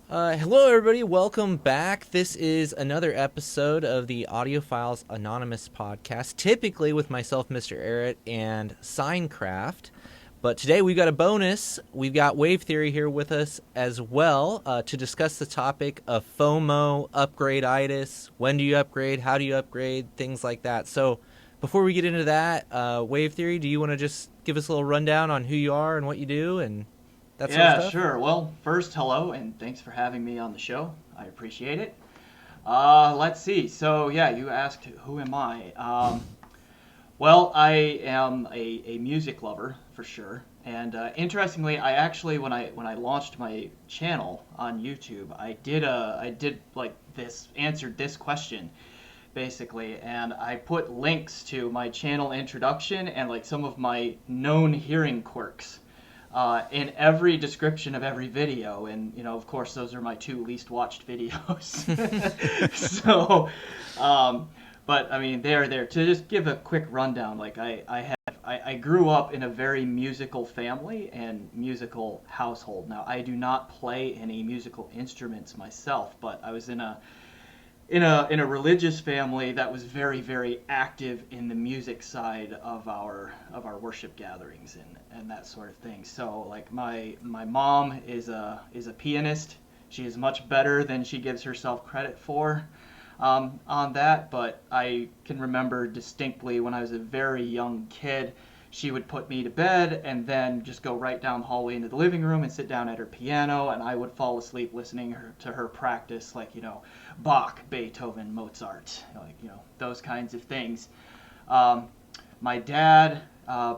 Hello, everybody. Welcome back. This is another episode of the Audiophiles Anonymous podcast, typically with myself, MrAyrit and Sine Craft. But today we've got a bonus. We've got Wave Theory here with us as well to discuss the topic of FOMO, upgrade-itis. When do you upgrade? How do you upgrade? Things like that. So before we get into that, Wave Theory, do you want to just give us a little rundown on who you are and what you do and that sort of Yeah, stuff? sure. Well, first, hello, and thanks for having me on the show. I appreciate it. Let's see. So, yeah, you asked, who am I? Well, I am a music lover for sure. And interestingly, I actually when I launched my channel on YouTube, I did like this answered this question basically, and I put links to my channel introduction and like some of my known hearing quirks in every description of every video, and of course, those are my two least watched videos. so, but I mean, they're there to just give a quick rundown. Like I grew up in a very musical family and musical household. Now, I do not play any musical instruments myself, but I was in a religious family that was very, very active in the music side of our worship gatherings and that sort of thing. So like my mom is a pianist. She is much better than she gives herself credit for on that, but I can remember distinctly when I was a very young kid, she would put me to bed and then just go right down the hallway into the living room and sit down at her piano, and I would fall asleep listening to her practice, like, Bach, Beethoven, Mozart, those kinds of things. My dad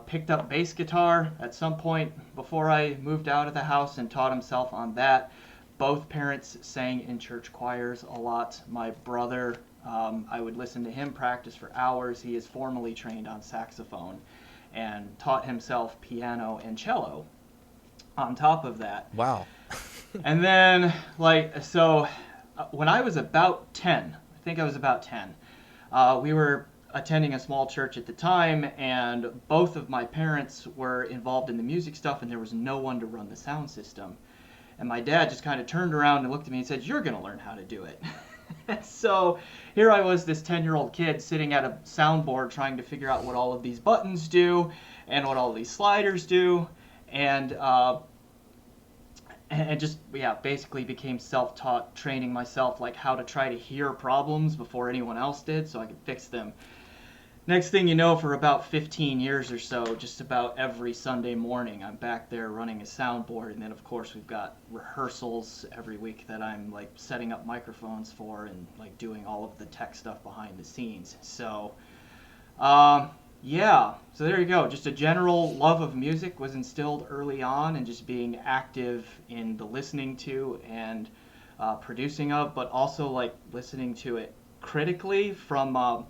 picked up bass guitar at some point before I moved out of the house and taught himself on that. Both parents sang in church choirs a lot. My brother, I would listen to him practice for hours. He is formally trained on saxophone and taught himself piano and cello on top of that. Wow. And then, when I was about 10, I think I was about 10, we were attending a small church at the time, and both of my parents were involved in the music stuff, and there was no one to run the sound system. And my dad just kind of turned around and looked at me and said, "You're going to learn how to do it." So here I was, this 10-year-old kid sitting at a soundboard trying to figure out what all of these buttons do and what all these sliders do, and just, yeah, basically became self-taught, training myself like how to try to hear problems before anyone else did so I could fix them. Next thing you know, for about 15 years or so, just about every Sunday morning, I'm back there running a soundboard, and then of course we've got rehearsals every week that I'm like setting up microphones for and like doing all of the tech stuff behind the scenes. So, yeah, so there you go. Just a general love of music was instilled early on, and just being active in the listening to and producing of, but also like listening to it critically from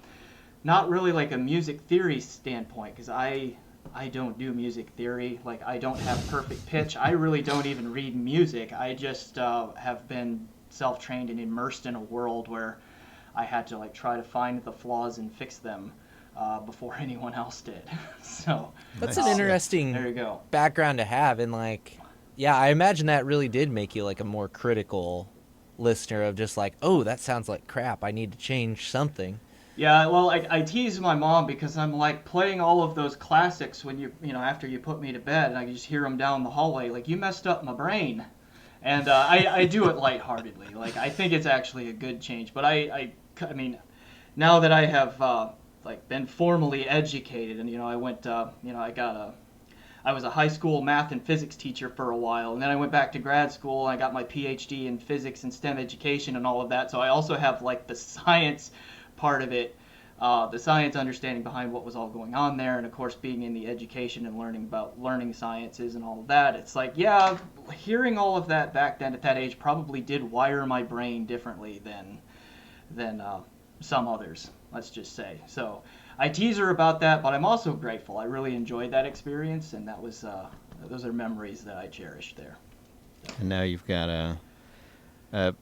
not really like a music theory standpoint, because I don't do music theory. Like, I don't have perfect pitch. I really don't even read music. I just have been self-trained and immersed in a world where I had to like try to find the flaws and fix them before anyone else did. So That's Nice. an there you interesting go. background to have, and like, yeah, I imagine that really did make you like a more critical listener of just like, oh, that sounds like crap. I need to change something. Yeah, well, I tease my mom because I'm like playing all of those classics when after you put me to bed, and I can just hear them down the hallway. Like, you messed up my brain. And I do it lightheartedly. Like, I think it's actually a good change. But I mean, now that I have like been formally educated, and I went, I was a high school math and physics teacher for a while, and then I went back to grad school, and I got my PhD in physics and STEM education and all of that. So I also have like the science part of it, the science understanding behind what was all going on there, and of course being in the education and learning about learning sciences and all of that. It's like, yeah, hearing all of that back then at that age probably did wire my brain differently than some others, let's just say. So I tease her about that, but I'm also grateful. I really enjoyed that experience, and that was those are memories that I cherish there. And now you've got a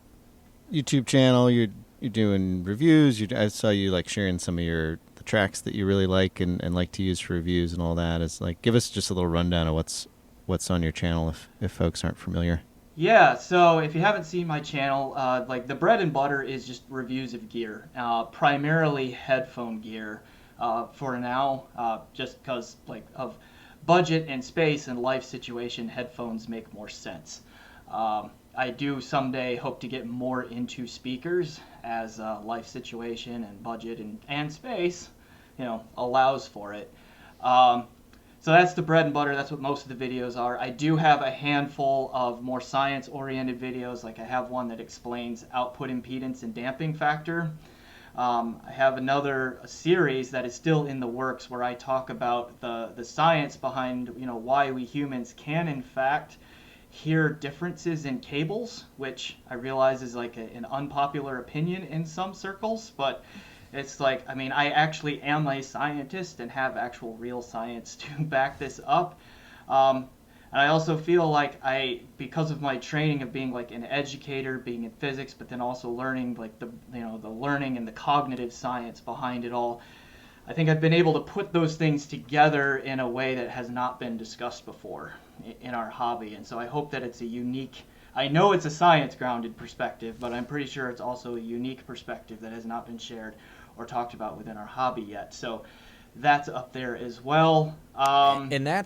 YouTube channel. You're doing reviews. I saw you like sharing some of the tracks that you really like and like to use for reviews and all that. It's like, give us just a little rundown of what's on your channel if folks aren't familiar. Yeah, so if you haven't seen my channel, like the bread and butter is just reviews of gear, primarily headphone gear for now, just because like of budget and space and life situation, headphones make more sense. I do someday hope to get more into speakers as life situation and budget and space, allows for it. Um, so that's the bread and butter. That's what most of the videos are. I do have a handful of more science-oriented videos. Like I have one that explains output impedance and damping factor. I have another series that is still in the works where I talk about the science behind why we humans can in fact hear differences in cables, which I realize is like an unpopular opinion in some circles, but it's like, I mean, I actually am a scientist and have actual real science to back this up. And I also feel like because of my training of being like an educator, being in physics, but then also learning like the learning and the cognitive science behind it all, I think I've been able to put those things together in a way that has not been discussed before in our hobby. And so I hope that it's a unique, I know it's a science grounded perspective, but I'm pretty sure it's also a unique perspective that has not been shared or talked about within our hobby yet. So that's up there as well. And that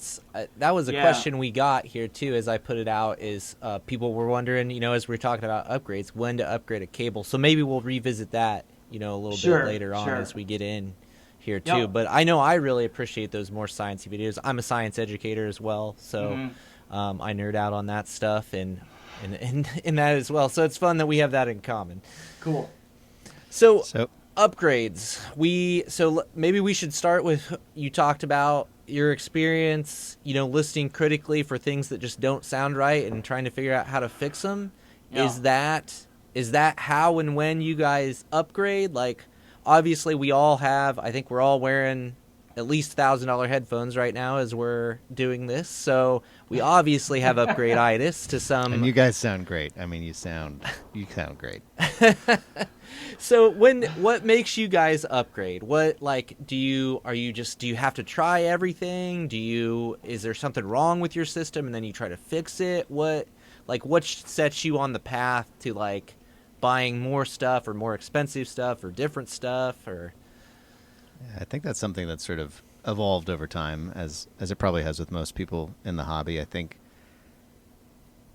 was a question we got here too, as I put it out, is people were wondering, as we're talking about upgrades, when to upgrade a cable. So maybe we'll revisit that, a little bit later on as we get in here too. Yep. But I know I really appreciate those more sciencey videos. I'm a science educator as well, so I nerd out on that stuff and that as well. So it's fun that we have that in common. Cool. So upgrades. Maybe we should start with, you talked about your experience, listening critically for things that just don't sound right and trying to figure out how to fix them. Yeah. Is that how and when you guys upgrade? Like, obviously I think we're all wearing at least $1,000 headphones right now as we're doing this. So we obviously have upgrade-itis to some. And you guys sound great. I mean, you sound great. So what makes you guys upgrade? What, like, do you have to try everything? Is there something wrong with your system and then you try to fix it? What sets you on the path to like buying more stuff or more expensive stuff or different stuff? Or I think that's something that's sort of evolved over time, as it probably has with most people in the hobby. I think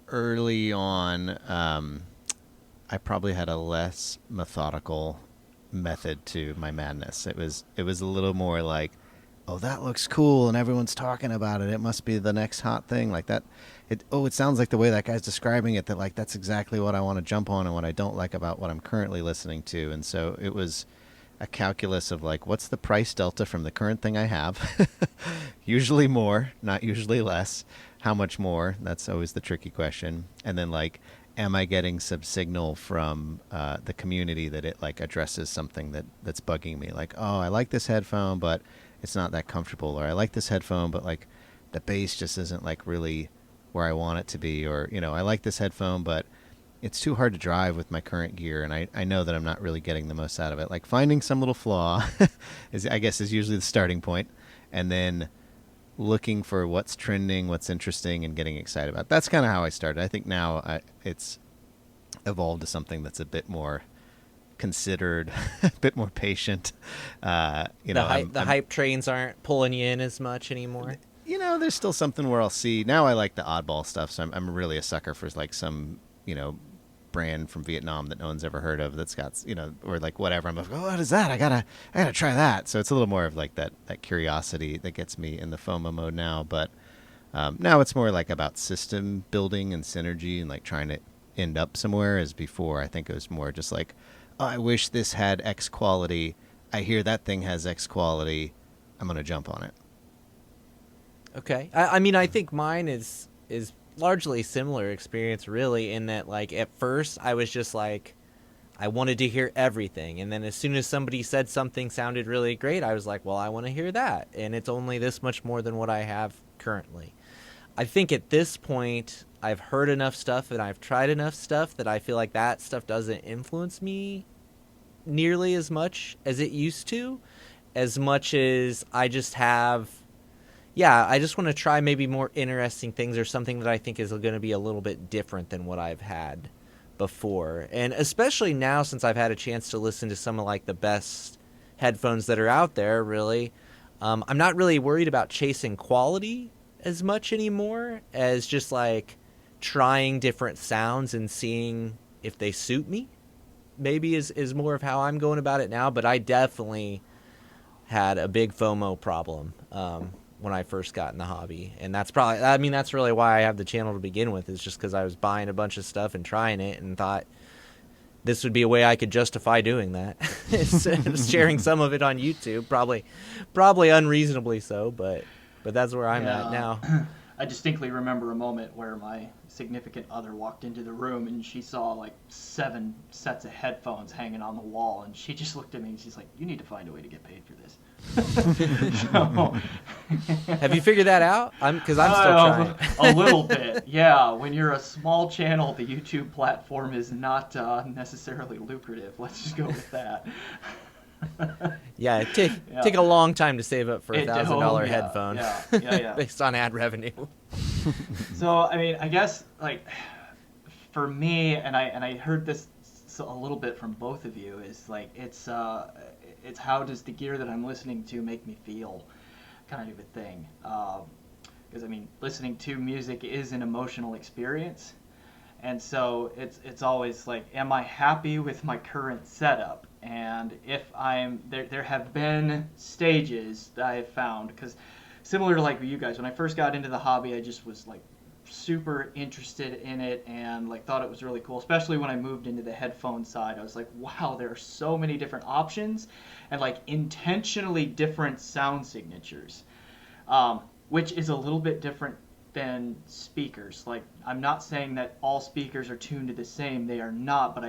early on, I probably had a less methodical method to my madness. It was a little more like, oh, that looks cool and everyone's talking about it. It must be the next hot thing, like that. It sounds like the way that guy's describing it, that like that's exactly what I want to jump on and what I don't like about what I'm currently listening to. And so it was a calculus of like, what's the price delta from the current thing I have? Usually more, not usually less. How much more? That's always the tricky question. And then like, am I getting some signal from the community that it like addresses something that's bugging me? Like, oh, I like this headphone, but it's not that comfortable. Or I like this headphone, but like the bass just isn't like really where I want it to be. Or, I like this headphone, but it's too hard to drive with my current gear. And I know that I'm not really getting the most out of it. Like finding some little flaw is usually the starting point. And then looking for what's trending, what's interesting, and getting excited about it. That's kind of how I started. I think now it's evolved to something that's a bit more considered, a bit more patient. The hype trains aren't pulling you in as much anymore. There's still something where I'll see. Now I like the oddball stuff, so I'm really a sucker for like some, brand from Vietnam that no one's ever heard of that's got, or like whatever. I'm like, oh, what is that? I gotta try that. So it's a little more of like that curiosity that gets me in the FOMO mode now. But now it's more like about system building and synergy and like trying to end up somewhere. As before, I think it was more just like, oh, I wish this had X quality. I hear that thing has X quality. I'm going to jump on it. Okay. I mean, I think mine is largely similar experience, really, in that, like, at first I was just like, I wanted to hear everything. And then as soon as somebody said something sounded really great, I was like, well, I want to hear that. And it's only this much more than what I have currently. I think at this point, I've heard enough stuff and I've tried enough stuff that I feel like that stuff doesn't influence me nearly as much as it used to, as much as I just have, yeah, I just want to try maybe more interesting things or something that I think is going to be a little bit different than what I've had before. And especially now, since I've had a chance to listen to some of like the best headphones that are out there, really, I'm not really worried about chasing quality as much anymore as just like trying different sounds and seeing if they suit me. Maybe is more of how I'm going about it now, but I definitely had a big FOMO problem when I first got in the hobby, and that's probably, I mean, that's really why I have the channel to begin with, is just because I was buying a bunch of stuff and trying it and thought this would be a way I could justify doing that. Instead of sharing some of it on YouTube, probably unreasonably so, but that's where I'm at now. I distinctly remember a moment where my significant other walked into the room and she saw like 7 sets of headphones hanging on the wall, and she just looked at me and she's like, "You need to find a way to get paid for this." So, have you figured that out? Because I'm still A trying. little bit, yeah. When you're a small channel, the YouTube platform is not necessarily lucrative. Let's just go with that. Yeah, it take a long time to save up for $1,000 headphone. Yeah. Based on ad revenue. So I mean, I guess like for me, and I heard this a little bit from both of you, is like it's how does the gear that I'm listening to make me feel, kind of a thing. Because I mean, listening to music is an emotional experience, and so it's always like, am I happy with my current setup? And if I'm there have been stages that I have found, because similar to like you guys, when I first got into the hobby, I just was like super interested in it and like thought it was really cool, especially when I moved into the headphone side. I was like, wow, there are so many different options and like intentionally different sound signatures, which is a little bit different than speakers. Like, I'm not saying that all speakers are tuned to the same, they are not, but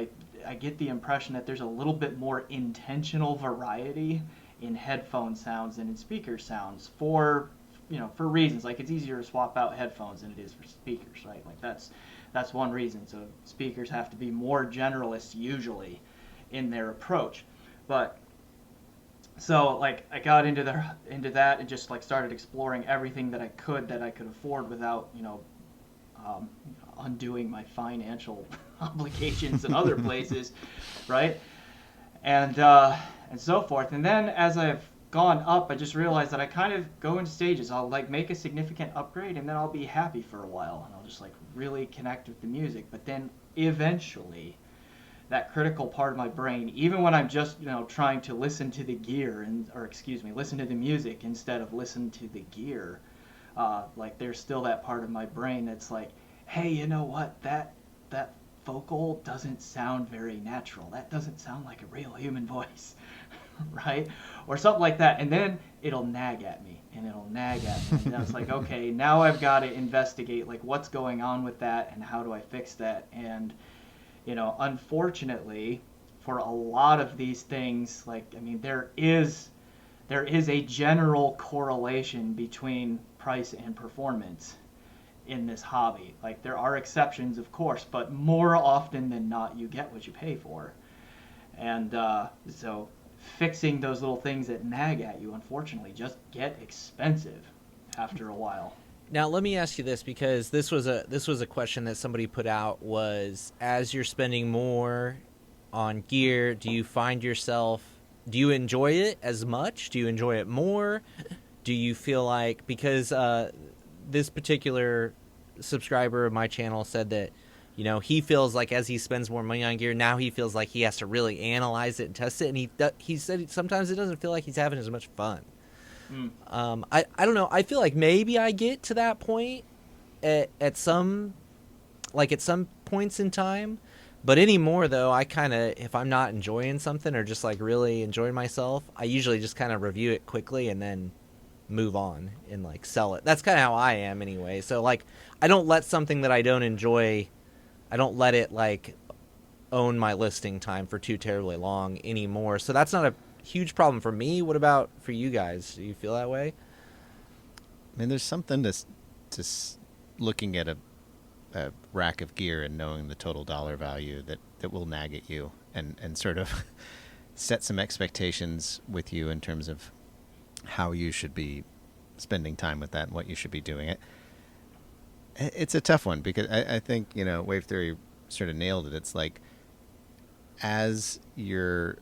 I get the impression that there's a little bit more intentional variety in headphone sounds than in speaker sounds for reasons. Like, it's easier to swap out headphones than it is for speakers, right? Like, that's one reason. So speakers have to be more generalist usually in their approach. But so like I got into that and just like started exploring everything that I could afford without undoing my financial obligations in other places, right? And so forth. And then as I've gone up, I just realized that I kind of go in stages. I'll like make a significant upgrade and then I'll be happy for a while and I'll just like really connect with the music. But then eventually that critical part of my brain, even when I'm just trying to listen to the gear listen to the music instead of listen to the gear, like there's still that part of my brain that's like, hey, you know what, that vocal doesn't sound very natural. That doesn't sound like a real human voice, right? Or something like that. And then it'll nag at me, and I was like, okay, now I've got to investigate like what's going on with that and how do I fix that. And unfortunately, for a lot of these things, like, I mean, there is a general correlation between price and performance in this hobby. Like, there are exceptions, of course, but more often than not, you get what you pay for. And so fixing those little things that nag at you, unfortunately, just get expensive after a while. Now, let me ask you this, because this was a question that somebody put out, was as you're spending more on gear, do you enjoy it as much? Do you enjoy it more? Do you feel like, because this particular subscriber of my channel said that, he feels like as he spends more money on gear, now he feels like he has to really analyze it and test it, and he said sometimes it doesn't feel like he's having as much fun. I don't know. I feel like maybe I get to that point at some points in time, but anymore though, I kind of, if I'm not enjoying something or just like really enjoying myself, I usually just kind of review it quickly and then move on and like sell it. That's kind of how I am anyway. So like, I don't let something that I don't enjoy, I don't let it like own my listing time for too terribly long anymore. So that's not a huge problem for me. What about for you guys? Do you feel that way? I mean, there's something to looking at a rack of gear and knowing the total dollar value that will nag at you and sort of set some expectations with you in terms of how you should be spending time with that and what you should be doing. It's a tough one because I think, wave theory sort of nailed it. It's like as your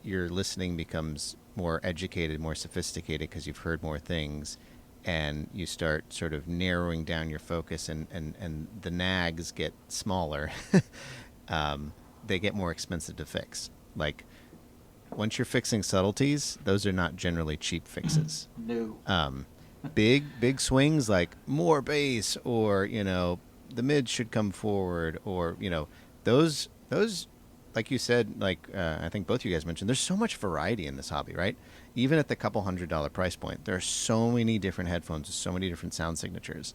listening becomes more educated, more sophisticated because you've heard more things, and you start sort of narrowing down your focus and the nags get smaller, they get more expensive to fix. Like once you're fixing subtleties, those are not generally cheap fixes. No. Big swings like more bass or, the mid should come forward or, those like you said, I think both you guys mentioned, there's so much variety in this hobby, right? Even at the couple $100 price point, there are so many different headphones with so many different sound signatures.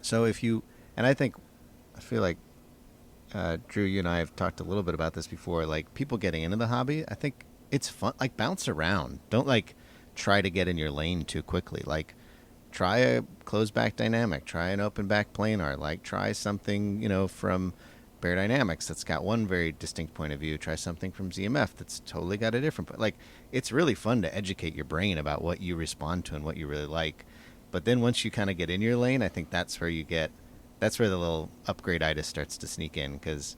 So I feel like, Drew, you and I have talked a little bit about this before, like people getting into the hobby, I think it's fun, like bounce around. Don't try to get in your lane too quickly. Like try a closed back dynamic, try an open back planar, try something, from Bear Dynamics that's got one very distinct point of view. Try something from ZMF that's totally got a different point. It's really fun to educate your brain about what you respond to and what you really like. But then once you kind of get in your lane, I think that's where the little upgrade-itis starts to sneak in, because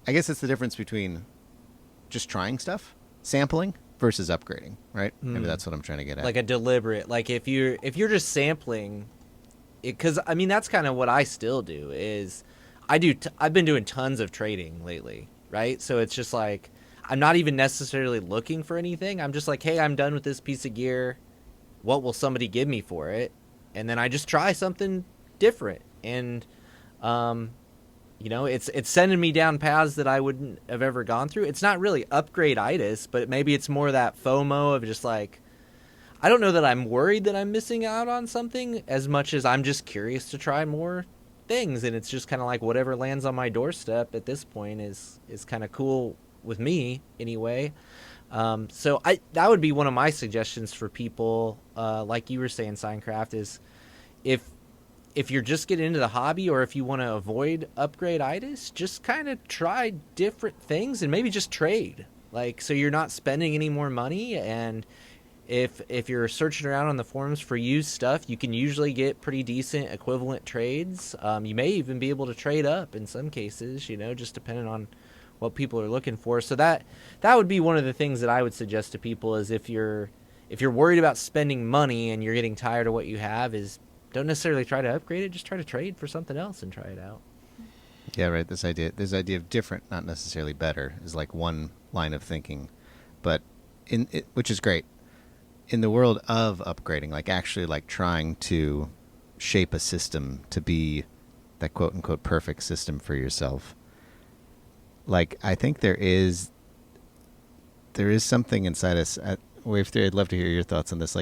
I guess it's the difference between just trying stuff, sampling, versus upgrading, right? Maybe that's what I'm trying to get at. Like a deliberate, if you're just sampling, because that's kind of what I still do is I've been doing tons of trading lately, right? So it's just I'm not even necessarily looking for anything. I'm just hey, I'm done with this piece of gear. What will somebody give me for it? And then I just try something different. And, it's sending me down paths that I wouldn't have ever gone through. It's not really upgrade-itis, but maybe it's more that FOMO of just I don't know that I'm worried that I'm missing out on something as much as I'm just curious to try more things, and it's just kind of whatever lands on my doorstep at this point is kind of cool with me anyway. So that would be one of my suggestions for people, like you were saying, Sine Craft, is if you're just getting into the hobby or if you want to avoid upgrade-itis, just kind of try different things and maybe just trade, so you're not spending any more money. And if you're searching around on the forums for used stuff, you can usually get pretty decent equivalent trades. You may even be able to trade up in some cases, just depending on what people are looking for. So that would be one of the things that I would suggest to people is if you're worried about spending money and you're getting tired of what you have, is don't necessarily try to upgrade it. Just try to trade for something else and try it out. Yeah, right. This idea of different, not necessarily better, is one line of thinking, but which is great. In the world of upgrading, actually trying to shape a system to be that quote unquote perfect system for yourself. I think there is something inside us at Wave Theory. I'd love to hear your thoughts on this.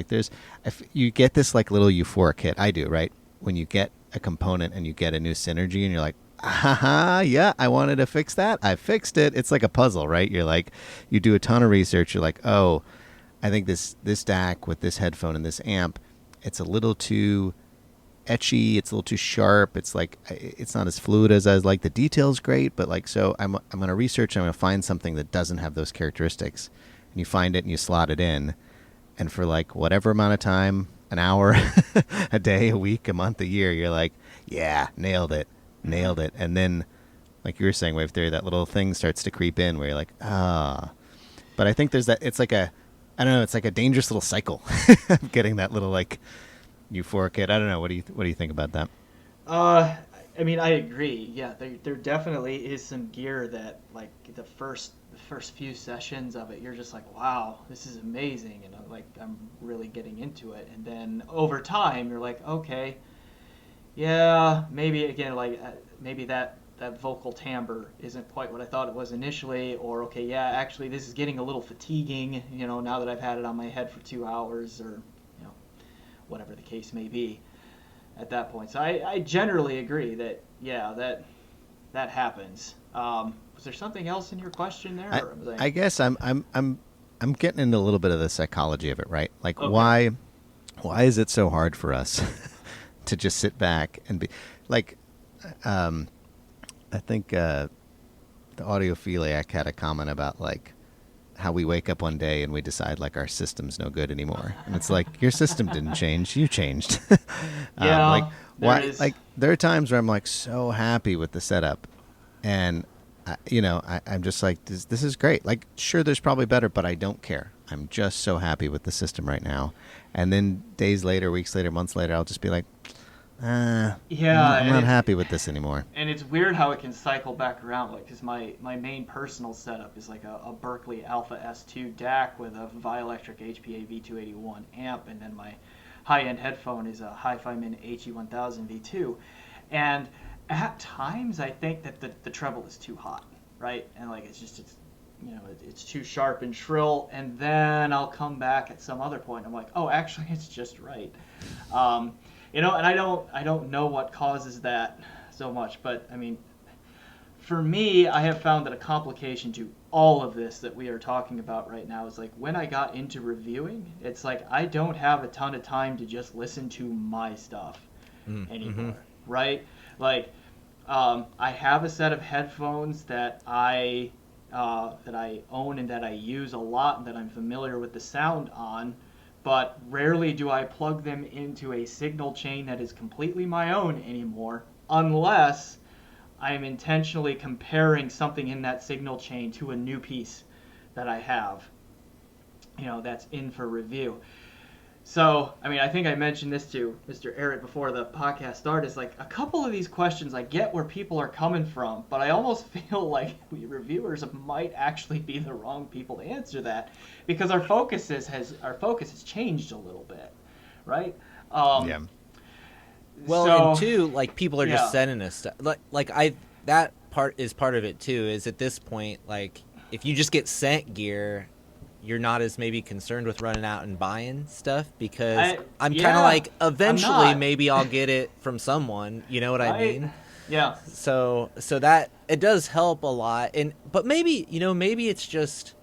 You get this little euphoric hit. I do, right? When you get a component and you get a new synergy and you're like, yeah, I wanted to fix that. I fixed it. It's like a puzzle, right? You're you do a ton of research. You're oh, I think this DAC with this headphone and this amp, it's a little too etchy. It's a little too sharp. It's it's not as fluid as I was like. The detail's great, but so I'm going to research. I'm going to find something that doesn't have those characteristics. And you find it and you slot it in. And for whatever amount of time, an hour, a day, a week, a month, a year, you're yeah, nailed it. And then, like you were saying, Wave Theory, that little thing starts to creep in where you're But I think there's that, it's I don't know, it's a dangerous little cycle of getting that little euphoric hit. I don't know. What do you think about that? I agree. Yeah, there definitely is some gear that the first few sessions of it, you're just wow, this is amazing, and I'm really getting into it. And then over time, you're okay, yeah, maybe again, maybe that vocal timbre isn't quite what I thought it was initially, or okay, yeah, actually this is getting a little fatiguing, now that I've had it on my head for 2 hours, or whatever the case may be at that point. So I generally agree that, yeah, that happens. Was there something else in your question there? I guess I'm getting into a little bit of the psychology of it, right? Okay. Why is it so hard for us to just sit back and be I think the Audiophiliac had a comment about how we wake up one day and we decide like our system's no good anymore, and it's like your system didn't change, you changed. Yeah, like there why? is. Like there are times where I'm like so happy with the setup, and I'm just like this is great. Like sure, there's probably better, but I don't care. I'm just so happy with the system right now. And then days later, weeks later, months later, I'll just be like, I'm Yeah, not happy with this anymore. and it's weird how it can cycle back around, like, because my main personal setup is like a Berkeley Alpha S2 DAC with a Vioelectric HPA V281 amp, and then my high-end headphone is a Hi-Fi Min HE1000 V2, and at times I think that the treble is too hot, right? And like it's too sharp and shrill, and then I'll come back at some other point. I'm like, oh, actually, it's just right. And I don't know what causes that so much, but I mean, for me, I have found that a complication to all of this that we are talking about right now is like when I got into reviewing, it's like I don't have a ton of time to just listen to my stuff anymore, right? Like, I have a set of headphones that I own and that I use a lot and that I'm familiar with the sound on, but rarely do I plug them into a signal chain that is completely my own anymore, unless I am intentionally comparing something in that signal chain to a new piece that I have, that's in for review. So, I mean, I think I mentioned this to MrAyrit before the podcast started. It's like a couple of these questions, I get where people are coming from, but I almost feel like we reviewers might actually be the wrong people to answer that, because our focus has changed a little bit, right? Yeah. Well, and two, like people are just sending us stuff. That part is part of it too. Is at this point, like if you just get sent gear, you're not as maybe concerned with running out and buying stuff, because I'm kind of like eventually maybe I'll get it from someone. You know what I mean? Yeah. So that it does help a lot, but maybe maybe it's just.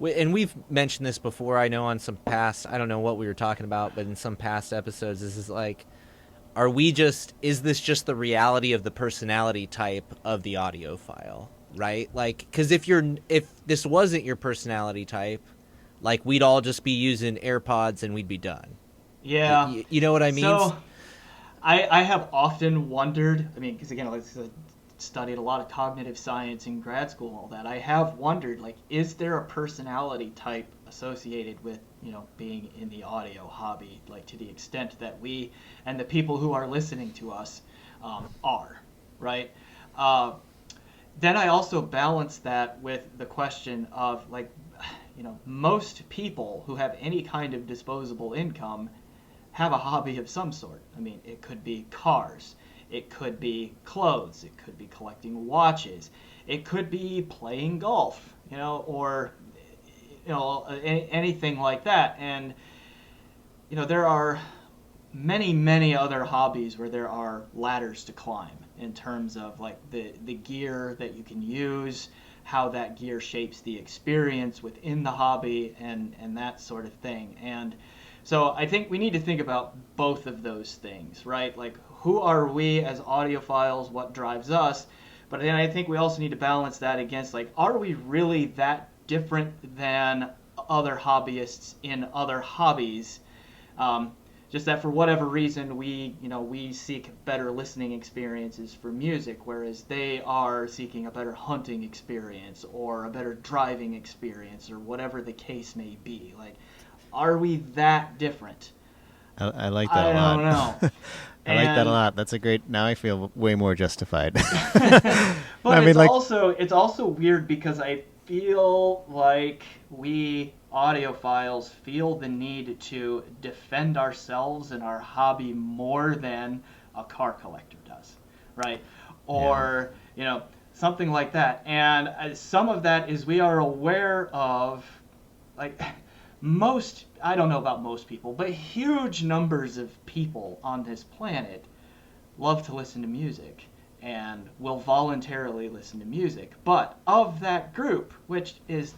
And we've mentioned this before, I know on some past, I don't know what we were talking about, but in some past episodes, this is like, is this just the reality of the personality type of the audiophile, right? Like, because if this wasn't your personality type, like, we'd all just be using AirPods and we'd be done. Yeah. You know what I mean? So, I have often wondered, I mean, because again, I studied a lot of cognitive science in grad school and all that. I have wondered, like, is there a personality type associated with, being in the audio hobby, like to the extent that we and the people who are listening to us are, right? Then I also balance that with the question of, like, most people who have any kind of disposable income have a hobby of some sort. I mean, it could be cars, it could be clothes, it could be collecting watches, it could be playing golf, or anything like that. And there are many, many other hobbies where there are ladders to climb in terms of like the gear that you can use, how that gear shapes the experience within the hobby, and that sort of thing. And so I think we need to think about both of those things, right? Like, who are we as audiophiles? What drives us? But then I think we also need to balance that against, like, are we really that different than other hobbyists in other hobbies? Just that for whatever reason we seek better listening experiences for music, whereas they are seeking a better hunting experience or a better driving experience, or whatever the case may be. Like, are we that different? I like that a lot. I don't know. I like that a lot. That's a great. Now I feel way more justified. But it's also weird because I feel like we audiophiles feel the need to defend ourselves and our hobby more than a car collector does, right? Or something like that. And some of that is we are aware of, like, I don't know about most people, but huge numbers of people on this planet love to listen to music and will voluntarily listen to music. But of that group, which is,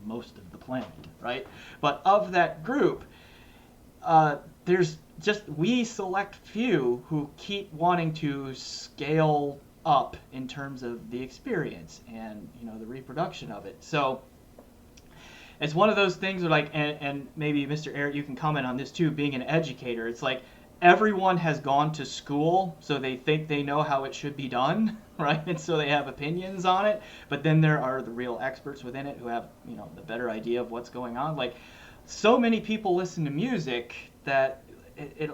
most of the planet, right? But of that group, there's just we select few who keep wanting to scale up in terms of the experience and, the reproduction of it. So it's one of those things where like, and maybe MrAyrit, you can comment on this too, being an educator, it's like everyone has gone to school, so they think they know how it should be done, right? And so they have opinions on it, but then there are the real experts within it who have, the better idea of what's going on. Like, so many people listen to music that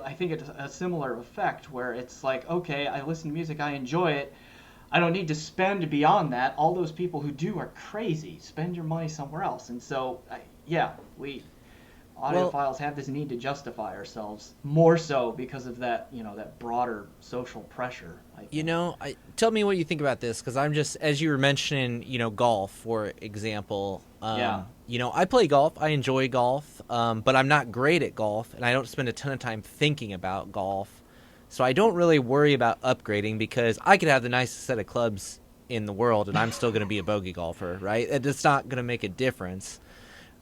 I think it's a similar effect where it's like, okay, I listen to music, I enjoy it, I don't need to spend beyond that. All those people who do are crazy. Spend your money somewhere else. And so, we audiophiles have this need to justify ourselves more so because of that, that broader social pressure. I think. Tell me what you think about this, because I'm just, as you were mentioning, golf, for example. I play golf. I enjoy golf, but I'm not great at golf, and I don't spend a ton of time thinking about golf. So I don't really worry about upgrading, because I could have the nicest set of clubs in the world, and I'm still going to be a bogey golfer, right? It's not going to make a difference.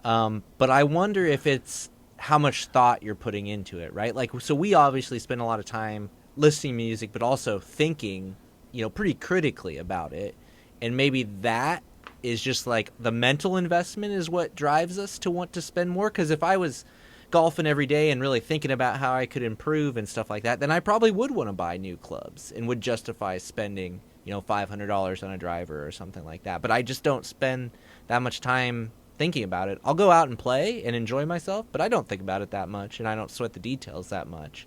But I wonder if it's how much thought you're putting into it, right? Like, so we obviously spend a lot of time listening to music, but also thinking, pretty critically about it. And maybe that is just like the mental investment is what drives us to want to spend more. Because if I was golfing every day and really thinking about how I could improve and stuff like that, then I probably would want to buy new clubs and would justify spending, $500 on a driver or something like that. But I just don't spend that much time thinking about it. I'll go out and play and enjoy myself, but I don't think about it that much, and I don't sweat the details that much.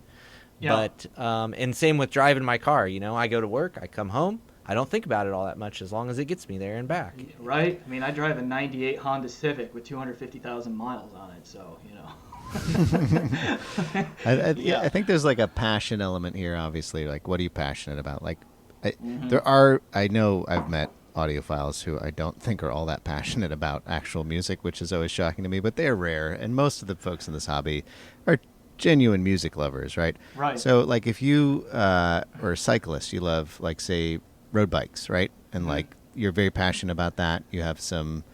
Yeah. But and same with driving my car. I go to work, I come home, I don't think about it all that much as long as it gets me there and back. Right? I mean, I drive a 98 Honda Civic with 250,000 miles on it, so, I think there's like a passion element here, obviously. Like, what are you passionate about? Like, I know I've met audiophiles who I don't think are all that passionate about actual music, which is always shocking to me, but they're rare, and most of the folks in this hobby are genuine music lovers, right? Right. So, like, if you are a cyclist, you love, like, say, road bikes, right? And, like, you're very passionate about that. You have some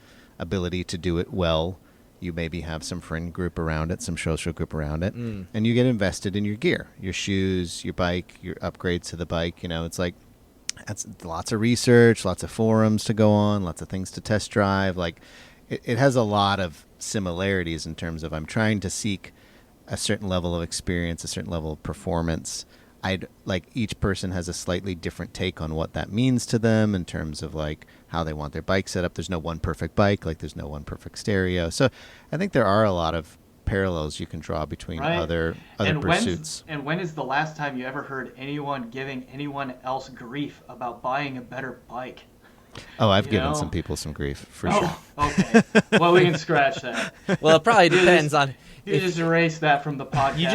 ability to do it well. You maybe have some friend group around it, some social group around it, and you get invested in your gear, your shoes, your bike, your upgrades to the bike. It's like, that's lots of research, lots of forums to go on, lots of things to test drive. Like, it has a lot of similarities in terms of I'm trying to seek a certain level of experience, a certain level of performance. Each person has a slightly different take on what that means to them in terms of like how they want their bike set up. There's no one perfect bike, like there's no one perfect stereo. So I think there are a lot of parallels you can draw between other pursuits. And when is the last time you ever heard anyone giving anyone else grief about buying a better bike? Oh, I've given some people some grief, for sure. Okay. Well, we can scratch that. Well, it probably depends on... You just erase that from the podcast. You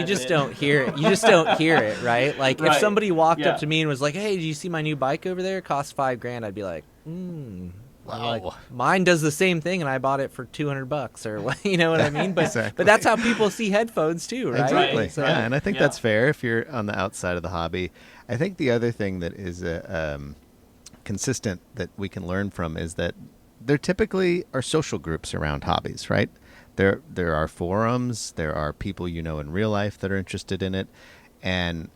just don't hear it. You just don't hear it, right? Like, if somebody walked up to me and was like, "Hey, do you see my new bike over there? It costs $5,000." I'd be like, Wow. Like, mine does the same thing, and I bought it for $200, or you know what I mean. But exactly. But that's how people see headphones too, right? Exactly. So, yeah, and I think that's fair if you're on the outside of the hobby. I think the other thing that is consistent that we can learn from is that there typically are social groups around hobbies, right? There are forums, there are people you know in real life that are interested in it, and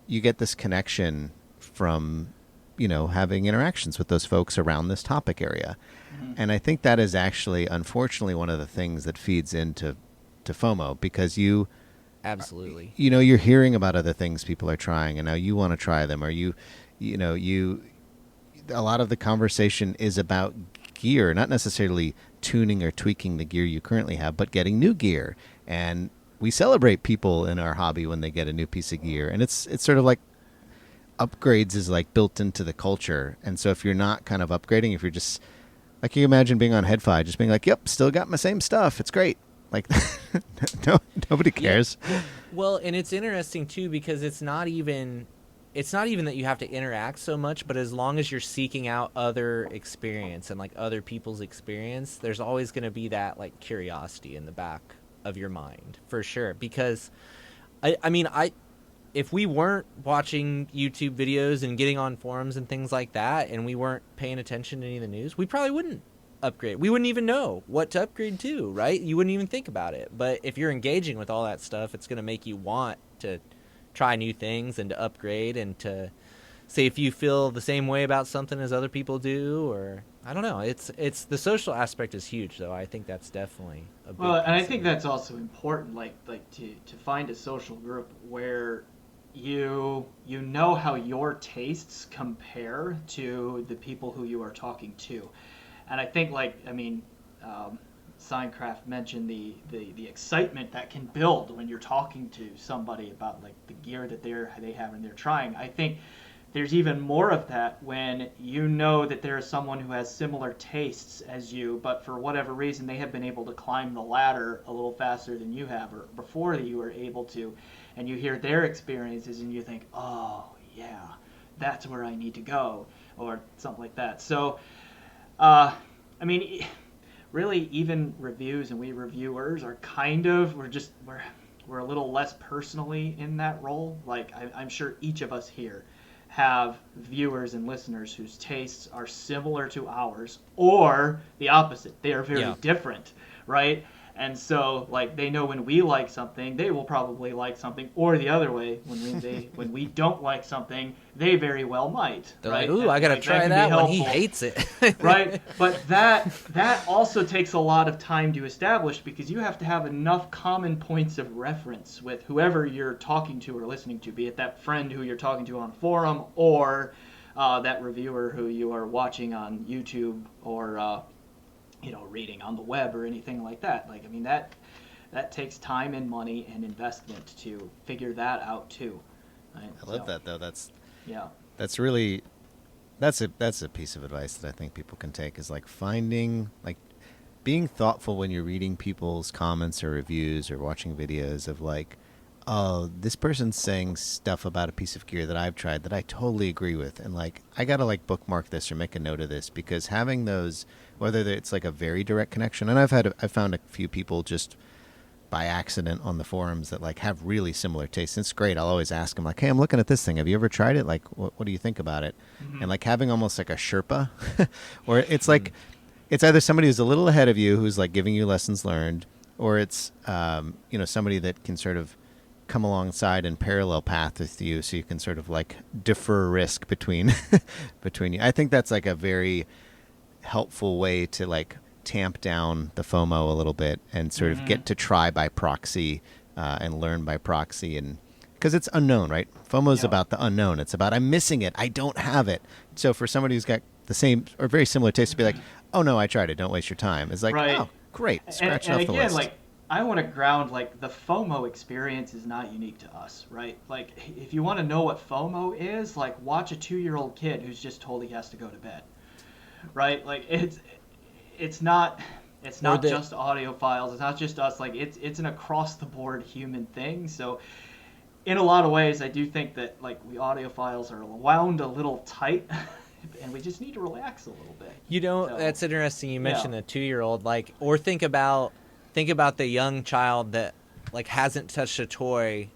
you get this connection from, having interactions with those folks around this topic area. Mm-hmm. And I think that is actually, unfortunately, one of the things that feeds into FOMO, because you... Absolutely. You're hearing about other things people are trying, and now you want to try them, or a lot of the conversation is about gear, not necessarily tuning or tweaking the gear you currently have, but getting new gear. And we celebrate people in our hobby when they get a new piece of gear. And it's sort of like upgrades is like built into the culture. And so if you're not kind of upgrading, if you're just like, you imagine being on HeadFi, just being like, yep, still got my same stuff. It's great. Like, nobody cares. Yeah. Well, and it's interesting too, because it's not even that you have to interact so much, but as long as you're seeking out other experience and like other people's experience, there's always going to be that like curiosity in the back of your mind, for sure. Because if we weren't watching YouTube videos and getting on forums and things like that, and we weren't paying attention to any of the news, we probably wouldn't upgrade. We wouldn't even know what to upgrade to, right? You wouldn't even think about it. But if you're engaging with all that stuff, it's going to make you want to try new things and to upgrade and to say if you feel the same way about something as other people do, or I don't know. It's the social aspect is huge, though. I think that's definitely a big Well, and I piece of think it. that's also important, like to find a social group where you know how your tastes compare to the people who you are talking to. And I think, like, I mean, Sinecraft mentioned the excitement that can build when you're talking to somebody about like the gear that they have and they're trying. I think there's even more of that when you know that there is someone who has similar tastes as you, but for whatever reason they have been able to climb the ladder a little faster than you have, or before you were able to, and you hear their experiences and you think, oh yeah, that's where I need to go, or something like that. So, I mean, really, even reviews and we reviewers are kind of we're a little less personally in that role. Like I'm sure each of us here have viewers and listeners whose tastes are similar to ours or the opposite. They are very different, right? And so, like, they know when we like something, they will probably like something, or the other way, when we don't like something, they very well might. They're right? like, ooh, And, I gotta like, try can be that one. He helpful. hates it. Right? But that also takes a lot of time to establish, because you have to have enough common points of reference with whoever you're talking to or listening to, be it that friend who you're talking to on a forum, or that reviewer who you are watching on YouTube, or reading on the web or anything like that. Like, I mean, that takes time and money and investment to figure that out too. Right? I love that though. Yeah. That's really that's a piece of advice that I think people can take, is like being thoughtful when you're reading people's comments or reviews or watching videos of like, oh, this person's saying stuff about a piece of gear that I've tried that I totally agree with, and like I gotta like bookmark this or make a note of this, because having those, whether it's like a very direct connection, and I've found a few people just by accident on the forums that like have really similar tastes. It's great. I'll always ask them like, hey, I'm looking at this thing. Have you ever tried it? Like, what do you think about it? Mm-hmm. And like having almost like a Sherpa, or it's like, it's either somebody who's a little ahead of you who's like giving you lessons learned, or it's somebody that can sort of come alongside and parallel path with you, so you can sort of like defer risk between between you. I think that's like a very helpful way to like tamp down the FOMO a little bit and sort of get to try by proxy and learn by proxy, and because it's unknown, right? FOMO is about the unknown. It's about, I'm missing it, I don't have it. So for somebody who's got the same or very similar taste to be like, oh no, I tried it, don't waste your time. It's like, right. Oh, great, scratch it and off the again, list. like, I want to ground, like, the FOMO experience is not unique to us, right? Like, if you want to know what FOMO is, like, watch a 2-year-old kid who's just told he has to go to bed, right? Like, it's not just audiophiles. It's not just us. Like, it's an across the board human thing. So in a lot of ways, I do think that like we audiophiles are wound a little tight, and we just need to relax a little bit. So, That's interesting. You mentioned a 2-year-old, like, or think about the young child that like hasn't touched a toy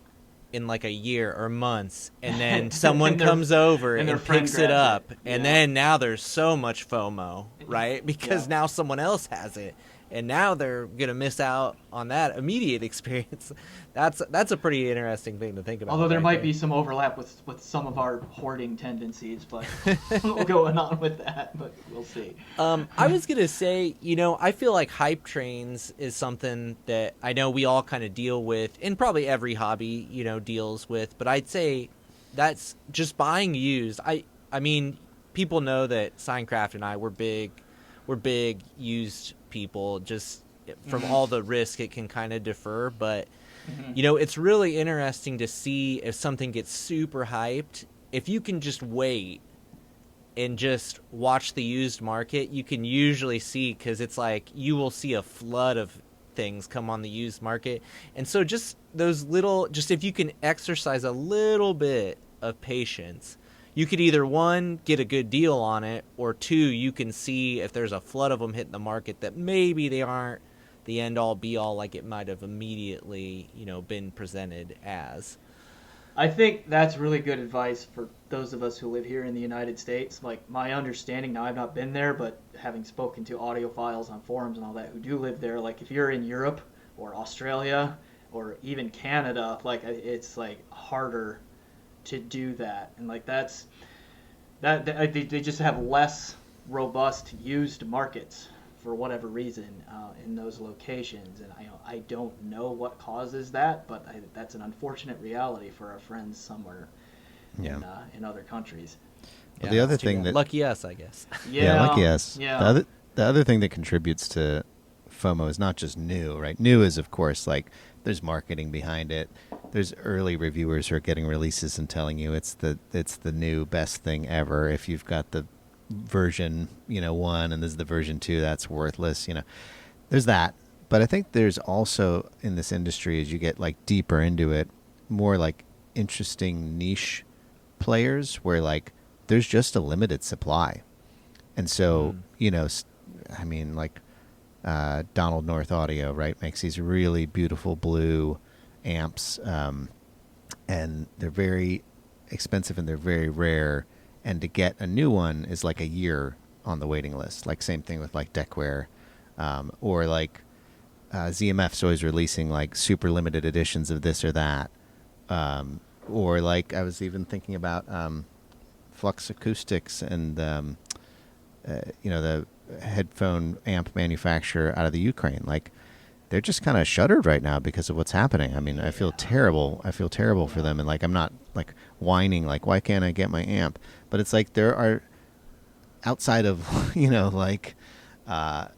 in like a year or months, and then someone and comes over and and their friend picks it grabs up, it. and Yeah. then now there's so much FOMO, right? Because now someone else has it, and now they're gonna miss out on that immediate experience. That's a pretty interesting thing to think about. Although there right might there. be some overlap with some of our hoarding tendencies, but going on with that, but we'll see. I was going to say, I feel like hype trains is something that I know we all kind of deal with, and probably every hobby, deals with, but I'd say that's just buying used. I mean, people know that Sinecraft and I, we're big used people, just from all the risk it can kind of defer, but it's really interesting to see if something gets super hyped. If you can just wait and just watch the used market, you can usually see, because it's like you will see a flood of things come on the used market. And so just if you can exercise a little bit of patience, you could either, one, get a good deal on it, or two, you can see if there's a flood of them hitting the market that maybe they aren't the end all be all like it might have immediately, been presented as. I think that's really good advice for those of us who live here in the United States. Like, my understanding, now I've not been there, but having spoken to audiophiles on forums and all that who do live there, like if you're in Europe or Australia or even Canada, like it's like harder to do that. And like they just have less robust used markets for whatever reason in those locations, and I don't know what causes that, but that's an unfortunate reality for our friends somewhere in other countries. Well, the other thing lucky us, I guess. Yeah, lucky us. Yeah. The other thing that contributes to FOMO is not just new, right? New is, of course, like there's marketing behind it. There's early reviewers who are getting releases and telling you it's the new best thing ever. If you've got the version 1 and this is the version 2, that's worthless. There's that. But I think there's also in this industry, as you get like deeper into it, more like interesting niche players where like there's just a limited supply. And so, I mean, like Donald North Audio, right, makes these really beautiful blue amps, and they're very expensive and they're very rare. And to get a new one is like a year on the waiting list. Like same thing with like Deckware, or like ZMF's always releasing like super limited editions of this or that. Or like I was even thinking about Flux Acoustics and the headphone amp manufacturer out of the Ukraine. Like they're just kind of shuttered right now because of what's happening. I mean, I feel terrible. I feel terrible for them. And like I'm not like whining like why can't I get my amp? But it's like there are outside of like the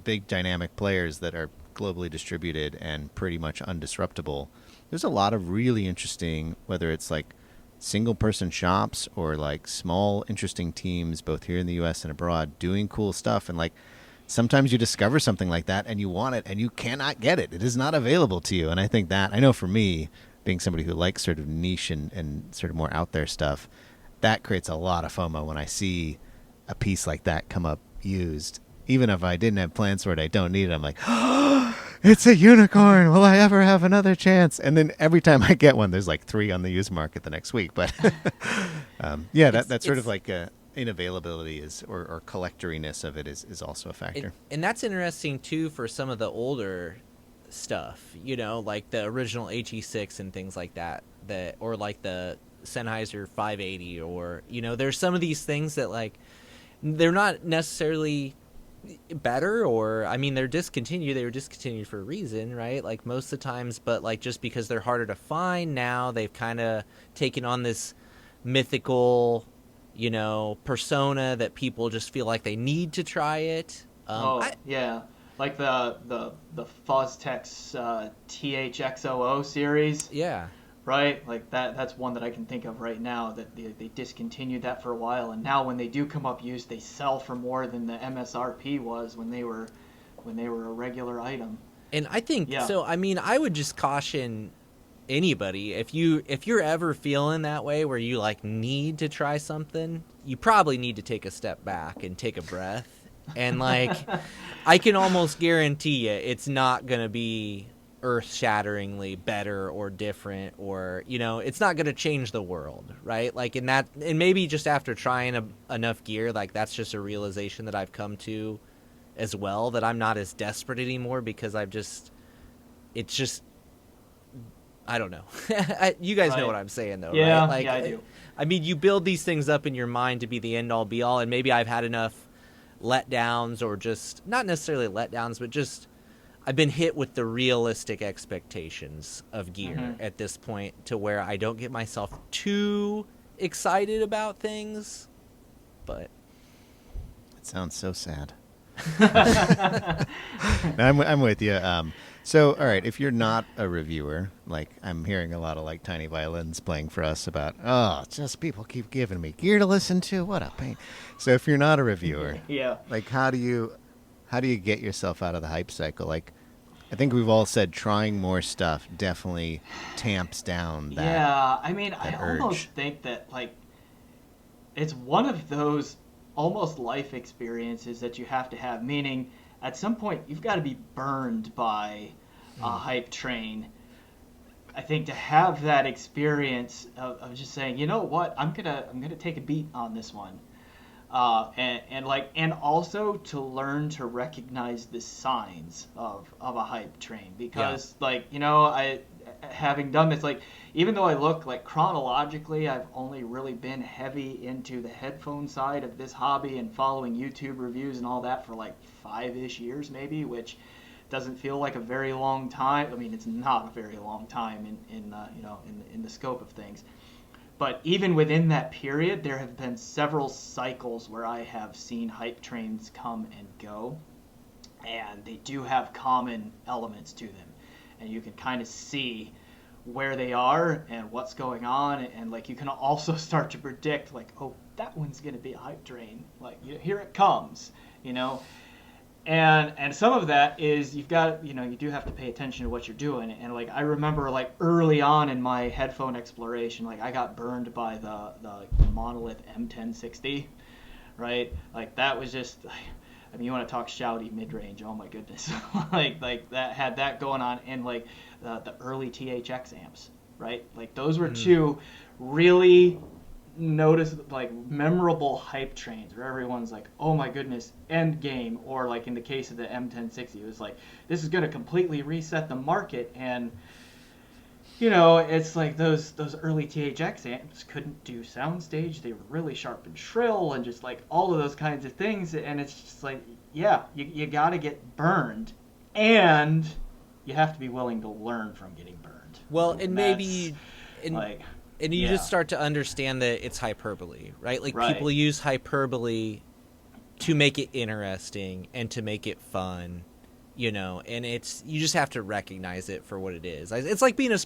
big dynamic players that are globally distributed and pretty much undisruptible. There's a lot of really interesting, whether it's like single person shops or like small interesting teams both here in the US and abroad doing cool stuff. And like sometimes you discover something like that and you want it and you cannot get it. It is not available to you. And I think that, I know for me, being somebody who likes sort of niche and sort of more out there stuff, that creates a lot of FOMO when I see a piece like that come up used. Even if I didn't have plans for it, I don't need it. I'm like, oh, it's a unicorn. Will I ever have another chance? And then every time I get one, there's like 3 on the used market the next week. But that's sort of like inavailability is or collectoriness of it is also a factor. And that's interesting too for some of the older stuff, like the original HE6 and things like that, or like the Sennheiser 580, or there's some of these things that like they're not necessarily better, or I mean they're discontinued. They were discontinued for a reason, right? Like most of the times, but like just because they're harder to find now, they've kind of taken on this mythical, persona that people just feel like they need to try it. Yeah, like the Fuzztex THXOO series. Yeah. Right, like that's one that I can think of right now that they discontinued that for a while, and now when they do come up used, they sell for more than the MSRP was when they were a regular item. And I think so. I mean, I would just caution anybody if you're ever feeling that way where you like need to try something, you probably need to take a step back and take a breath. And like, I can almost guarantee you, it's not gonna be earth-shatteringly better or different, or it's not going to change the world, right? Like and maybe just after trying enough gear, like that's just a realization that I've come to as well, that I'm not as desperate anymore because it's just I don't know. You guys know what I'm saying though, right? Like, I do. I mean, you build these things up in your mind to be the end all be all, and maybe I've had enough letdowns, or just not necessarily letdowns, but just I've been hit with the realistic expectations of gear at this point, to where I don't get myself too excited about things. But it sounds so sad. No, I'm with you. So, all right, if you're not a reviewer, like I'm hearing a lot of like tiny violins playing for us about, just people keep giving me gear to listen to. What a pain. So if you're not a reviewer, like how do you get yourself out of the hype cycle? Like, I think we've all said trying more stuff definitely tamps down that. Yeah, I mean, I urge. almost think that like it's one of those almost life experiences that you have to have, meaning at some point you've got to be burned by a hype train. I think to have that experience of just saying, you know what, I'm gonna take a beat on this one. And also to learn to recognize the signs of a hype train, because having done this, like, even though I look like chronologically, I've only really been heavy into the headphone side of this hobby and following YouTube reviews and all that for like 5-ish years maybe, which doesn't feel like a very long time. I mean, it's not a very long time in the scope of things. But even within that period, there have been several cycles where I have seen hype trains come and go, and they do have common elements to them, and you can kind of see where they are and what's going on, and like you can also start to predict, like, oh, that one's going to be a hype train, like, here it comes, and some of that is you've got, you do have to pay attention to what you're doing. And like I remember, like early on in my headphone exploration, like I got burned by the monolith M1060, right? Like that was just, I mean, you want to talk shouty mid-range, oh my goodness. like that had that going on. And like the early THX amps, right? Like those were two really memorable hype trains where everyone's like, oh my goodness, end game. Or like in the case of the M1060, it was like, this is going to completely reset the market. And it's like those early THX amps couldn't do soundstage. They were really sharp and shrill and just like all of those kinds of things. And it's just like, yeah, you got to get burned, and you have to be willing to learn from getting burned. Well, and maybe and you yeah. just start to understand that it's hyperbole, right? Like Right. people use hyperbole to make it interesting and to make it fun, and you just have to recognize it for what it is. It's like being a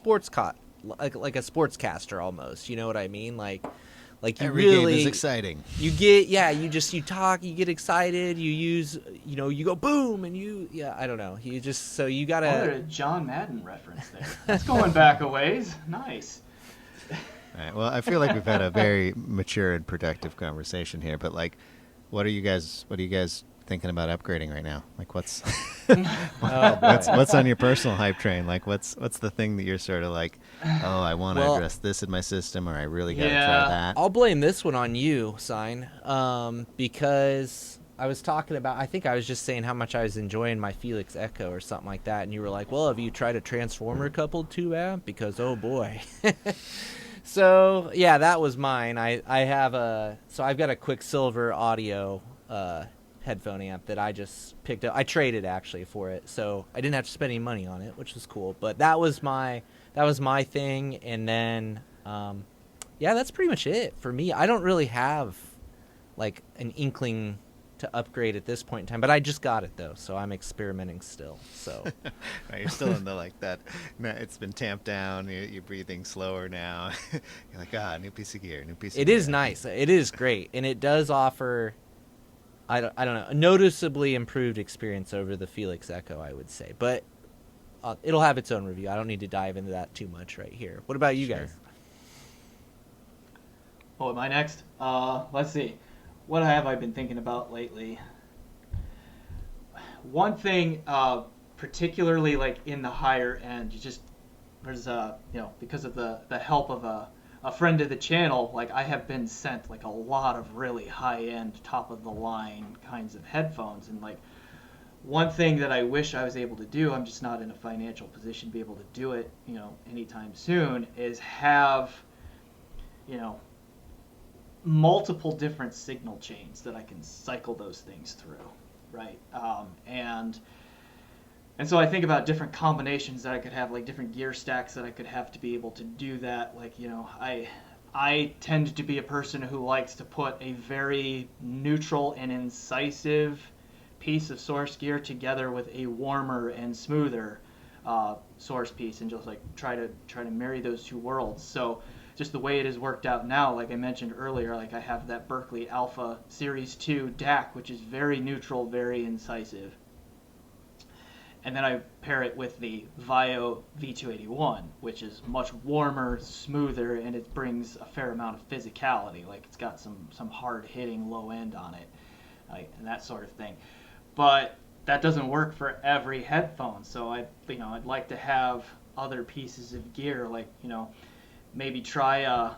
like a sportscaster almost. You know what I mean? Like you Every really game is exciting. You get, you talk, you get excited, you use, you go boom, and I don't know. You just, so you gotta. What a John Madden reference there. That's going back a ways. Nice. All right, well, I feel like we've had a very mature and productive conversation here, but like, what are you guys thinking about upgrading right now? Like, what's what's on your personal hype train? Like, what's the thing that you're sort of like, oh, I want to address this in my system, or I really got to try that? I'll blame this one on you, Sine, because I was talking about, I think I was just saying how much I was enjoying my Felix Echo or something like that, and you were like, well, have you tried a transformer coupled 2 amp? Because, oh boy. So, yeah, that was mine. I've got a Quicksilver Audio headphone amp that I just picked up. I traded actually for it, so I didn't have to spend any money on it, which was cool. But that was my thing, and then that's pretty much it for me. I don't really have like an inkling to upgrade at this point in time, but I just got it though, so I'm experimenting still. So Right, you're still in the like that. It's been tamped down. You're breathing slower now. You're like, new piece of gear, new piece of it gear. is nice. It is great, and it does offer. I don't know, a noticeably improved experience over the Felix Echo, I would say. But it'll have its own review. I don't need to dive into that too much right here. What about you guys? Oh, am I next? Let's see. What have I been thinking about lately? One thing, particularly like in the higher end, there's because of the help of a friend of the channel, like I have been sent like a lot of really high-end, top-of-the-line kinds of headphones, and like one thing that I wish I was able to do, I'm just not in a financial position to be able to do it, anytime soon, is have, multiple different signal chains that I can cycle those things through, right? And so I think about different combinations that I could have, like different gear stacks that I could have to be able to do that. Like, I tend to be a person who likes to put a very neutral and incisive piece of source gear together with a warmer and smoother source piece, and just like try to marry those two worlds. So just the way it has worked out now, like I mentioned earlier, like I have that Berkeley Alpha Series 2 DAC, which is very neutral, very incisive. And then I pair it with the Vio V281, which is much warmer, smoother, and it brings a fair amount of physicality. Like it's got some hard-hitting low end on it, and that sort of thing. But that doesn't work for every headphone. So I'd like to have other pieces of gear, like maybe try a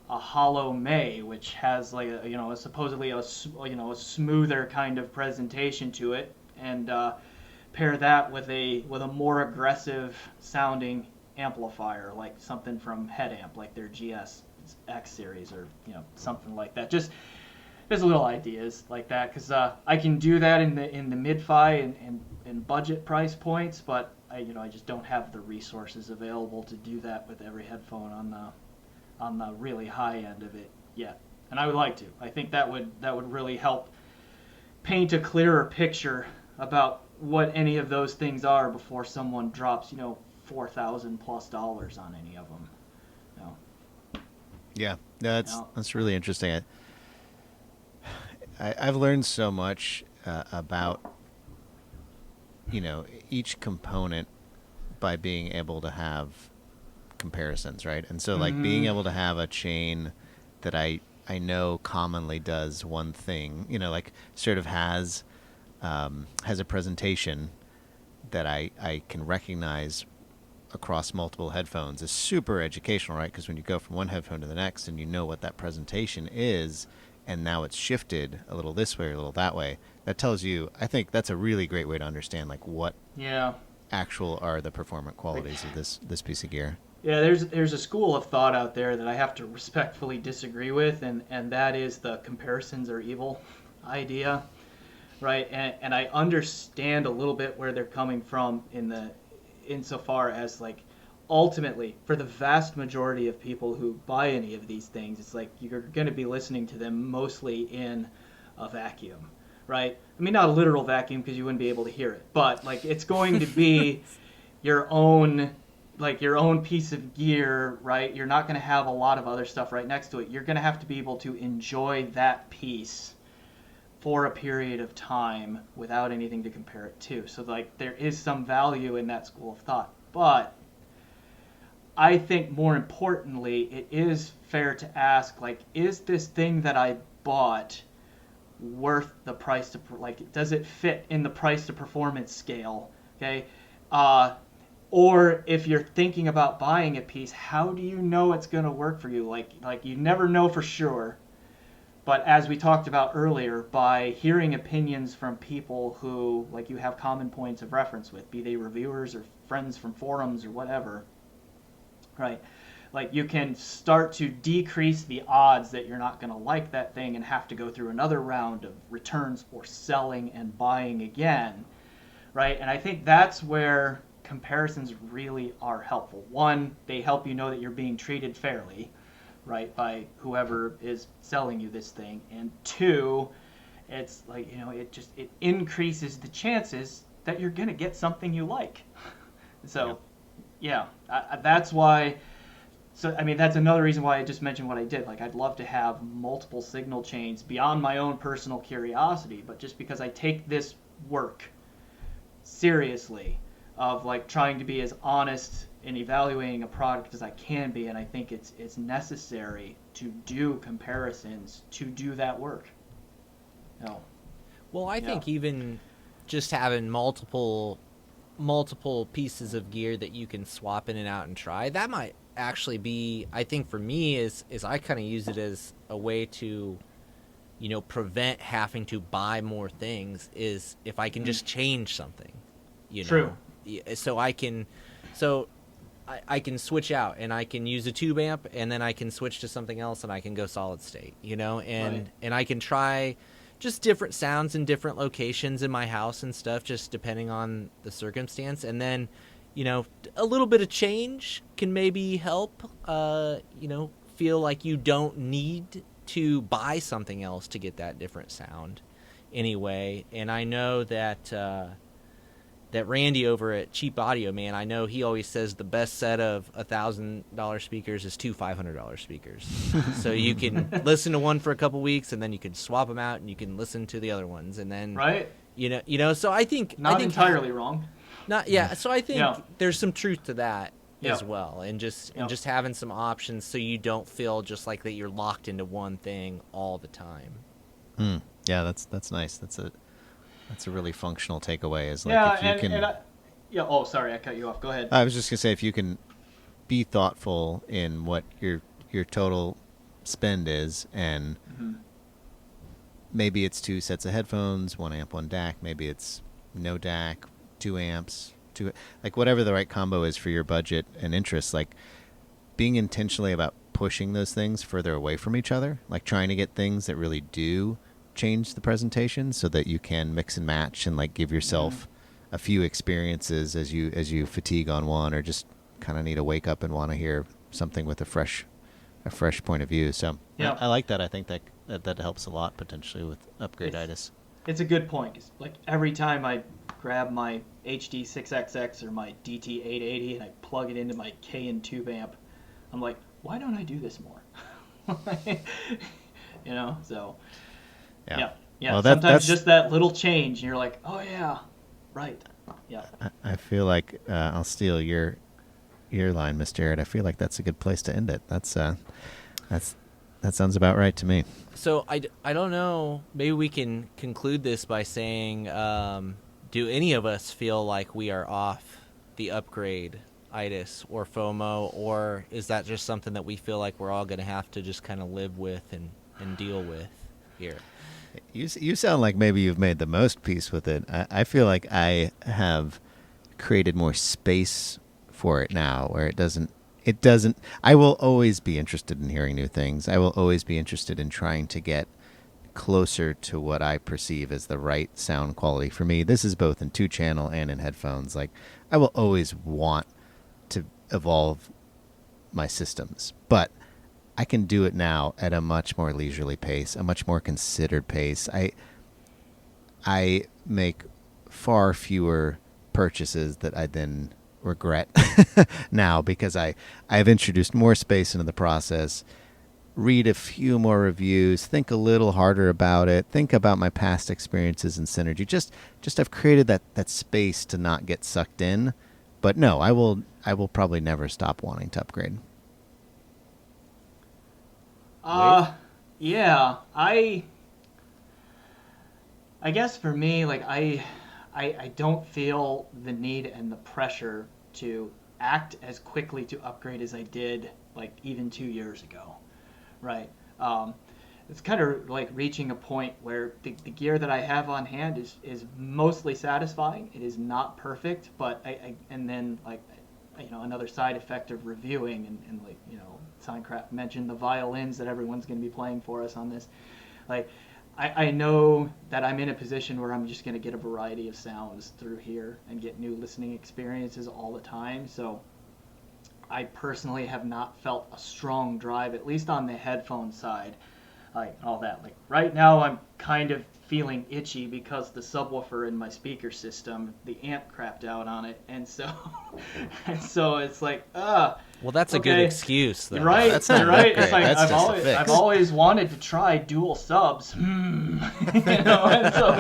Hollow May, which has like supposedly a smoother kind of presentation to it, and pair that with a more aggressive sounding amplifier, like something from Headamp, like their GS X series, or something like that. Just little ideas like that, because I can do that in the mid-fi and budget price points, but I just don't have the resources available to do that with every headphone on the really high end of it yet. And I would like to. I think that would really help paint a clearer picture about what any of those things are before someone drops $4,000+ on any of them. Yeah, no, that's really interesting. I've learned so much about each component by being able to have comparisons, right? And so like being able to have a chain that I know commonly does one thing, like sort of has a presentation that I can recognize across multiple headphones is super educational, right? Because when you go from one headphone to the next and you know what that presentation is, and now it's shifted a little this way or a little that way, that tells you, I think that's a really great way to understand like what actual are the performance qualities of this piece of gear. Yeah, there's a school of thought out there that I have to respectfully disagree with, and that is the comparisons are evil idea, right? And I understand a little bit where they're coming from insofar as like ultimately for the vast majority of people who buy any of these things, it's like you're going to be listening to them mostly in a vacuum, right? I mean, not a literal vacuum because you wouldn't be able to hear it, but like it's going to be your own piece of gear, right? You're not going to have a lot of other stuff right next to it. You're going to have to be able to enjoy that piece for a period of time without anything to compare it to. So like there is some value in that school of thought. But I think more importantly, it is fair to ask, like, is this thing that I bought worth the price to, like, does it fit in the price to performance scale? Okay. Or if you're thinking about buying a piece, how do you know it's going to work for you? Like you never know for sure. But as we talked about earlier, by hearing opinions from people who, like, you have common points of reference with, be they reviewers or friends from forums or whatever, right? Like, you can start to decrease the odds that you're not going to like that thing and have to go through another round of returns or selling and buying again, right? And I think that's where comparisons really are helpful. One, they help you know that you're being treated fairly, right, by whoever is selling you this thing. And two, it's like, it increases the chances that you're going to get something you like. So, that's why. So, I mean, that's another reason why I just mentioned what I did. Like, I'd love to have multiple signal chains beyond my own personal curiosity, but just because I take this work seriously of, like, trying to be as honest in evaluating a product as I can be, and I think it's necessary to do comparisons to do that work. Well, I think even just having multiple pieces of gear that you can swap in and out and try, that might actually be, I think for me, is I kind of use it as a way to prevent having to buy more things, is if I can just change something, True. So I can switch out and I can use a tube amp, and then I can switch to something else and I can go solid state, and I can try just different sounds in different locations in my house and stuff, just depending on the circumstance. And then, a little bit of change can maybe help, feel like you don't need to buy something else to get that different sound anyway. And I know that Randy over at Cheap Audio, man, I know he always says the best set of $1,000 speakers is two $500 speakers. So you can listen to one for a couple weeks, and then you can swap them out, and you can listen to the other ones, and then So I think not entirely wrong. So I think there's some truth to that as well, and just having some options so you don't feel just like that you're locked into one thing all the time. Yeah, that's nice. That's a really functional takeaway. Is like if you can. Oh, sorry, I cut you off. Go ahead. I was just gonna say, if you can be thoughtful in what your total spend is, and maybe it's 2 sets of headphones, 1 amp, 1 DAC. Maybe it's no DAC, 2 amps, like whatever the right combo is for your budget and interests, like being intentionally about pushing those things further away from each other, like trying to get things that really do change the presentation so that you can mix and match and like give yourself a few experiences as you fatigue on one, or just kind of need to wake up and want to hear something with a fresh point of view. So Yeah. I like that. I think that helps a lot potentially with upgrade-itis. It's a good point. It's like every time I grab my HD 6XX or my DT 880 and I plug it into my K and tube amp, I'm like, why don't I do this more? You know, so yeah. Well, sometimes that's just that little change, and you're like, oh yeah, right. Yeah. I feel like I'll steal your line, Mr. Ayrit. I feel like that's a good place to end it. That sounds about right to me. So I don't know. Maybe we can conclude this by saying, do any of us feel like we are off the upgrade-itis or FOMO, or is that just something that we feel like we're all going to have to just kind of live with and deal with here? You sound like maybe you've made the most peace with it. I feel like I have created more space for it now, where it doesn't. I will always be interested in hearing new things. I will always be interested in trying to get closer to what I perceive as the right sound quality for me. This is both in 2-channel and in headphones. Like, I will always want to evolve my systems, but I can do it now at a much more leisurely pace, a much more considered pace. I make far fewer purchases that I then regret now, because I've introduced more space into the process, read a few more reviews, think a little harder about it, think about my past experiences and synergy. Just I've created that space to not get sucked in. But no, I will probably never stop wanting to upgrade. Yeah, I guess for me, like I don't feel the need and the pressure to act as quickly to upgrade as I did like even 2 years ago, right? It's kind of like reaching a point where the gear that I have on hand is mostly satisfying. It is not perfect, but and then like, you know, another side effect of reviewing and like, you know, Sine Craft mentioned the violins that everyone's going to be playing for us on this. Like, I know that I'm in a position where I'm just going to get a variety of sounds through here and get new listening experiences all the time. So I personally have not felt a strong drive, at least on the headphone side, like all that. Like right now I'm kind of feeling itchy because the subwoofer in my speaker system, the amp crapped out on it, and so it's like, Well, that's a good excuse, though. You're right. That's not right. an It's like upgrade. That's I've just a fix. always wanted to try dual subs. You know, and so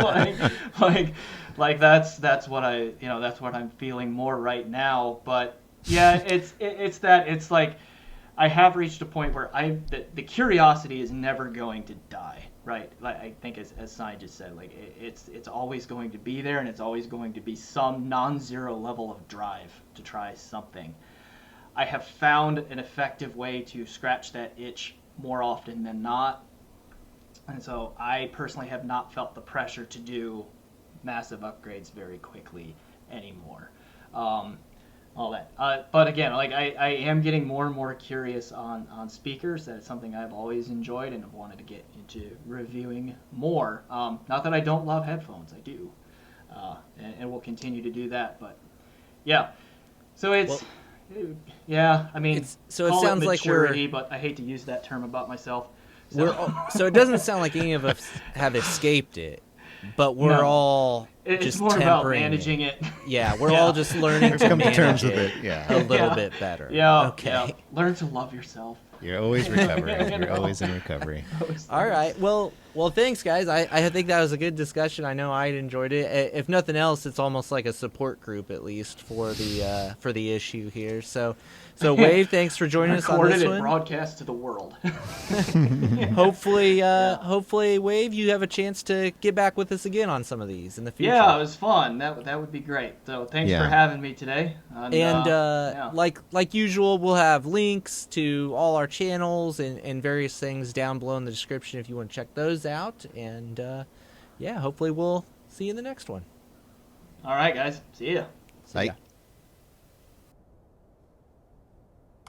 like that's what that's what I'm feeling more right now. But yeah, it's like I have reached a point where the curiosity is never going to die. Right, like I think as Sine just said, like it's always going to be there, and it's always going to be some non-zero level of drive to try something. I have found an effective way to scratch that itch more often than not, and so I personally have not felt the pressure to do massive upgrades very quickly anymore. All that. But again, like I am getting more and more curious on speakers. That is something I've always enjoyed and have wanted to get into reviewing more. Not that I don't love headphones, I do, and we'll continue to do that. But yeah, so it's I mean, so it call sounds like maturity, but I hate to use that term about myself. So it doesn't sound like any of us have escaped it, but we're all it's just more about tempering managing it. Yeah, we're all just learning to Come to manage terms with it it, yeah. a little bit better. Yeah. Okay. Yeah. Learn to love yourself. You're always recovering. You're always in recovery. All right. Well, thanks, guys. I think that was a good discussion. I know I enjoyed it. If nothing else, it's almost like a support group, at least for the issue here. So Wave, thanks for joining us on this Recorded one. and broadcast to the world. Hopefully, Wave, you have a chance to get back with us again on some of these in the future. Yeah, it was fun. That would be great. So thanks for having me today. And like usual, we'll have links to all our channels and various things down below in the description if you want to check those out. And hopefully we'll see you in the next one. All right, guys. See ya. So, Bye. yeah.